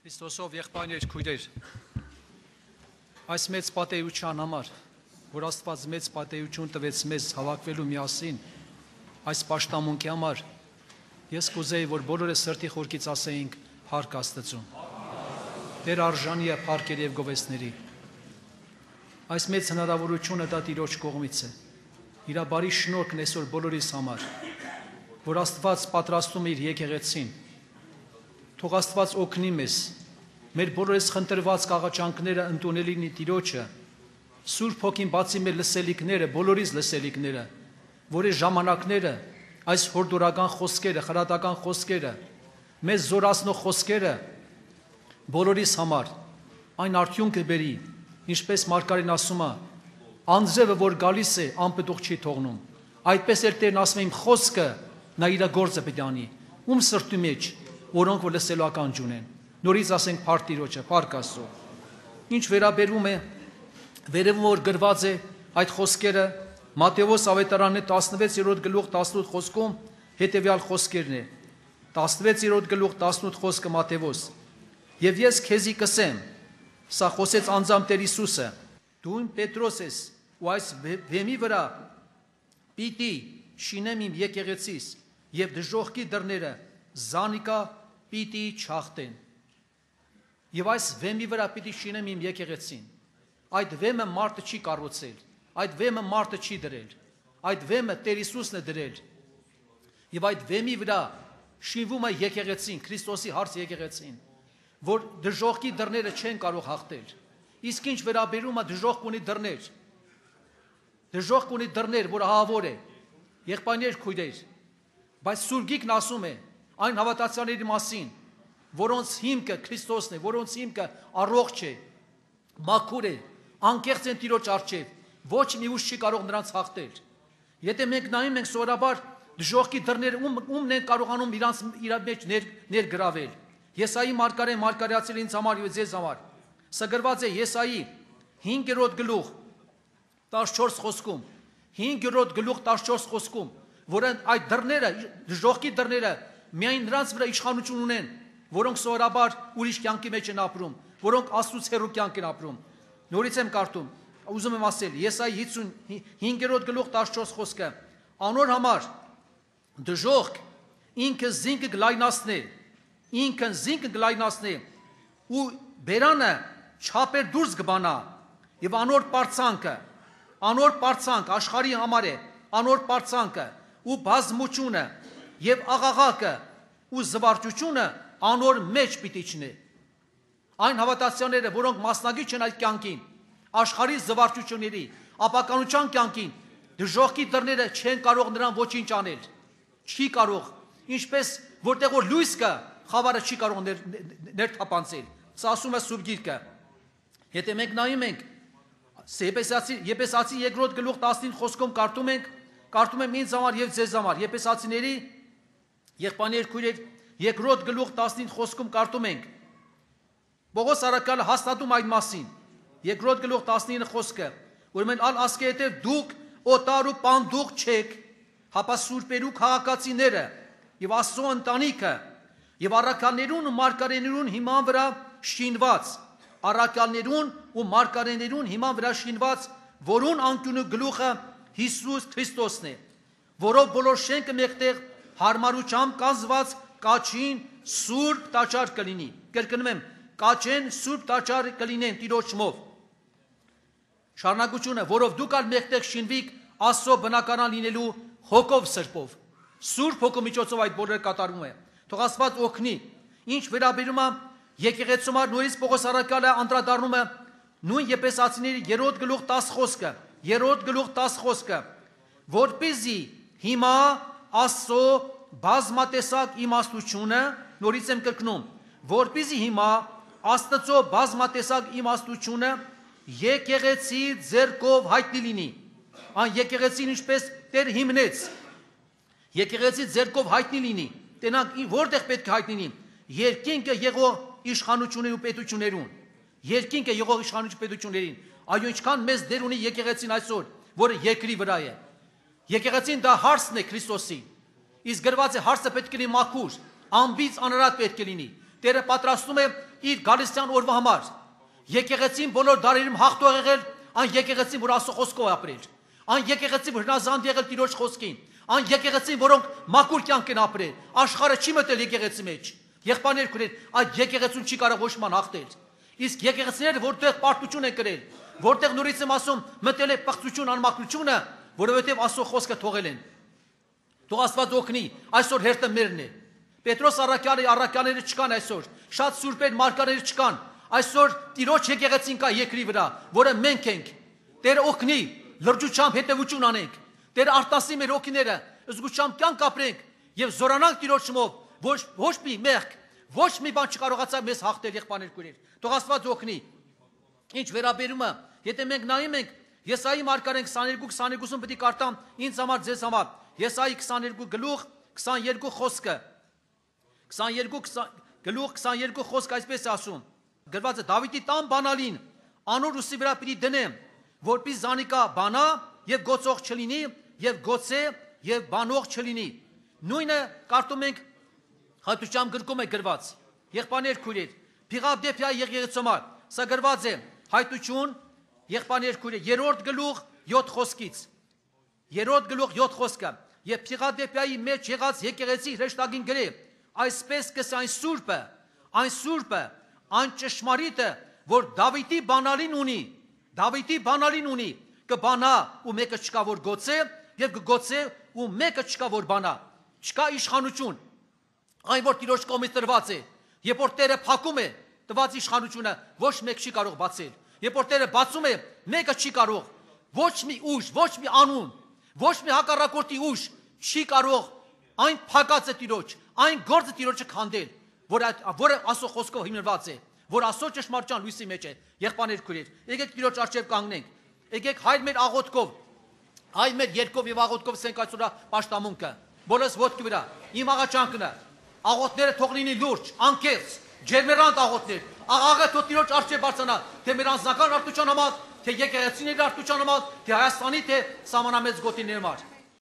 Քրիստոսով եղբայրներ, քույրեր, այս մեծ պատեհության համար, որ Աստված մեծ պատեհություն տվեց մեզ հավաքվելու միասին, այս պաշտամունքի համար, ես կուզեի, որ բոլորը սրտի խորքից ասեինք փառք Աստծուն։ Տեր արժանի է փառքեր եւ գովեստների։ Այս մեծ հնարավորությունը դա Տիրոջ կողմից է։ Իր բարի շնորհքն այսօր բոլորիս համար, որ Աստված պատրաստում է իր եկեղեցին։ Թող Աստված օգնի մեզ, մեր բոլորս խնդրված կաղաչանքները ընդունել լինի Տիրոջը, Սուրբ Հոգին բացի մեր լսելիքները, բոլորիս լսելիքները, որ այս ժամանակները, այս հորդորական խոսքերը, խրատական խոսքերը, մեզ զորացնող խոսքերը բոլորիս համար այն արդյունքը բերի, ինչպես Մարգարեն ասում է, անձրևը որ գալիս է, անպտուղ չի թողնում։ Այդպես էլ Տերն ասում է իմ խոսքը, նա իր գործը պետք է անի։ Ում սրտի մեջ, որոնք որ լսելու ականջ ունեն։ Նորից ասենք փառք Տիրոջը, փառք Աստծո։ Ինչ վերաբերում է վերևում որ գրված է այդ խոսքերը Մատթեոս ավետարանի 16-րդ գլուխ 18 խոսքում հետևյալ խոսքերն է 16-րդ գլուխ 18 խոսքը Մատթեոս Եվ ես քեզի կսեմ սա խոսեց անձամբ Տեր Հիսուսը դու իմ Պետրոս ես ու այս վեմի վրա պիտի շինեմ իմ եկեղեցիս եւ դժոխքի դռները զանիկա պիտի չախտեն Եվ այս վեմի վրա պիտի շինեմ իմ եկեղեցին Այդ վեմը մարդը չի կառուցել, այդ վեմը մարդը չի դրել, այդ վեմը Տեր Հիսուսն է դրել։ Եվ այդ վեմի վրա շինվում է եկեղեցին, Քրիստոսի հարց եկեղեցին, որ դժոխքի դռները չեն կարող հաղթել։ Իսկ ինչ վերաբերում է դժոխք ունի դռներ։ Դժոխք ունի դռներ, որ ահավոր է։ Եղբայրներ, քույրեր, բայց Սուրբ Գիրքն ասում է այն հավատացյալների մասին, որոնց հիմքը Քրիստոսն է, որոնց հիմքը առողջ է, մաքուր է, անկեղծ են Տիրոջ առջև, ոչ մի ուժ չի կարող նրանց հաղթել։ Եթե մենք նայում ենք սովորաբար դժոխքի դռները ումն են կարողանում իր մեջ ներգրավել։ Եսայի մարգարեն մարգարեացել ինձ համար եւ ձեզ համար։ Սա գրված է Եսայի 5-րդ գլուխ 14 խոսքում, 5-րդ գլուխ 14 խոսքում, որ այդ դռները, դժոխքի դռները միայն նրանց վրա իշխանություն ունեն, որոնք սովորաբար ուրիշ կյանքի մեջ են ապրում, որոնք Աստծուց հեռու կյանք են ապրում։ Նորից եմ կարդում, ուզում եմ ասել, Եսայի 55-րդ գլուխ 14 խոսքը, անոր համար դժոխք ինքը զինքը գլայնացնե, ու բերանը չափեր դուրս կբանա, եւ անոր պարծանք աշխարհի համար է, անոր պարծանքը ու բազմությունը եւ աղաղակը ու զվարճությունը անոր մեջ պիտի չնե։ Այն հավատացյալները, որոնք մասնագիտ չեն այդ կյանքին, աշխարհի զվարճությունների, ապականության կյանքին, դժոխքի դռները չեն կարող նրան ոչինչ անել։ Չի կարող, ինչպես որտեղ որ լույս կա, խավարը չի կարող ներթափանցել։ Սա ասում է Սուրբ Գիրքը։ Եթե մենք նայում ենք Եփեսացի 2-րդ գլուխ 15 խոսքում կարդում եմ ինձ համար եւ ձեզ համար, Եփեսացիների եղբայրներ քույրեր 2-րդ գլուխ 15 խոսքում կարդում ենք Պողոս առաքյալը հաստատում այդ մասին 2-րդ գլուխ 19 խոսքը ուրեմն ալ ասկե հետև դուք օտար ու պանդուղ չեք հապա սուրբերու քաղաքացիները եւ Աստծո ընտանիքը եւ առաքյալներուն ու մարգարեներուն հիման վրա շինված առաքյալներուն ու մարգարեներուն հիման վրա շինված որուն անկյունու գլուխը Հիսուս Քրիստոսն է որով բոլոր շենքը մեկտեղ հարմարությամբ կազմված կաչին սուրբ տաճար կլինի կրկնում եմ կաչեն սուրբ տաճար կլինեն Տիրոջ շնորհով շարունակությունը որով դուք ալ մեկտեղ շինվիք Աստծո բնականon լինելու հոգով սրբով Սուրբ հոգու միջոցով այդ բոլորը կատարվում է թող Աստված օգնի ինչ վերաբերում է եկեղեցու համար նույնիսկ Պողոս առաքյալը անդրադառնում է նույն Եփեսացիների 3-րդ գլուխ 10 խոսքը 3-րդ գլուխ 10 խոսքը որպեսզի հիմա Աստծո բազմատեսակ իմաստությունը նորից եմ կրկնում որպեսզի հիմա Աստծո բազմատեսակ իմաստությունը եկեղեցի ձեռքով հայտնի լինի այն եկեղեցին ինչպես Տեր հիմնեց եկեղեցի ձեռքով հայտնի լինի տենանք որտեղ պետք է հայտնի լինի երկինքը եղող իշխանություններու պետություններուն երկինքը եղող իշխանություն պետություններին այո ինչքան մեծ դեր ունի եկեղեցին այսօր որը երկրի վրա է եկեղեցին դա հարցն է Քրիստոսի իսկ գրված է հարցը պետք է լինի մաքուր անբիծ անարատ պետք է լինի Տերը պատրաստում է իր գալստյան օրվա համար։ Եկեղեցին բոլոր դարերում հաղթող եղել, այն եկեղեցին, որ Աստծո խոսքով ապրել, այն եկեղեցին, որ հնազանդ եղել Տիրոջ խոսքին, այն եկեղեցին, որոնք մաքուր կյանք են ապրել, աշխարհը չի մտել եկեղեցի մեջ։ Եղբայրներ քուրեր, այդ եկեղեցուն չի կարող ոչ ման հաղթել։ Իսկ եկեղեցիները, որտեղ պարտություն են կրել, որտեղ նորից եմ ասում, մտել է պղծություն, անմաքրությունը, որովհետև Աստծո խոսքը թողել են։ Թող Աստված օգնի, այսօր հերթը մերն է։ Պետրոս առաքյալները չկան այսօր, շատ սուրբեր մարգարեներ չկան։ Այսօր Տիրոջ եկեղեցին կա երկրի վրա, որը մենք ենք։ Տերը օգնի, լրջությամբ հետևություն անենք։ Տերը արտասի մեր օգիները, զգուշությամբ կյանք ապրենք եւ զորանանք Տիրոջ շնորհով, ոչ մի մեղք, ոչ մի բան չկարողացավ մեզ հաղթել եղբայրներ քույրեր։ Թող Աստված օգնի։ Ինչ վերաբերում է, եթե մենք նայում ենք Եսայի մարգարեն 22:22-ում պետք է կարդամ ինձ համար, ձեզ համար։ Եսայի 22 գլուխ 22 խոսքը։ 22 խոսք այսպես է ասում։ Գրված է Դավիթի տան բանալին անոր ուսի վրա պիտի դնեմ, որպեսզի զանիկա բանա եւ գոցող չլինի եւ գոցե եւ բանող չլինի։ Նույնը կարդում ենք Հատուճամ գրքում է գրված։ Եղբայրներ քույրեր, Փիղադեփիա եկեղեցու սա գրված է Հայտություն եղբայրներ քույրեր 3-րդ գլուխ 7 խոսքից։ 3-րդ գլուխ 7 խոսքը եւ Փիղադեփիայի մեջ եղած եկեղեցի հրեշտակին գրե այսպես կս այն սուրբը, այն ճշմարիտը, որ Դավիթի բանալին ունի, կբանա ու մեկը չկա որ գոցե եւ կգոցե ու մեկը չկա որ բանա։ Չկա իշխանություն։ Այն որ Տիրոջ կողմից տրված է, երբ որ Տերը փակում է տված իշխանությունը, ոչ մեկ չի կարող բացել։ Երբ որ Տերը բացում է, մեկը չի կարող։ Ոչ մի ուժ, ոչ մի անուն, ոչ մի հակառակորդի ուժ չի կարող այն փակած է Տիրոջ, այն գործը Տիրոջը քանդել, որը Աստծո խոսքով հիմնված է, որ Աստծո ճշմարտության լույսի մեջ է։ Եղբայրներ քույրեր, եկեք Տիրոջ առջև կանգնենք։ Եկեք հայր մեր աղոթքով, հայր մեր երկով եւ աղոթքով սենք այսօր պաշտամունքը։ Բոլորս ոտքի վրա։ Իմ աղաչանքն է, աղոթները թող լինի լուրջ, անկեղծ, ջերմերանտ աղոթներ։ Աղաղը թող Տիրոջ առջև բարձրանա, թե մեր անձնական արտության համար, թե եկեղեցիների արտության համար, թե Հայաստանի, թե սահմանամեծ գոտիների համար։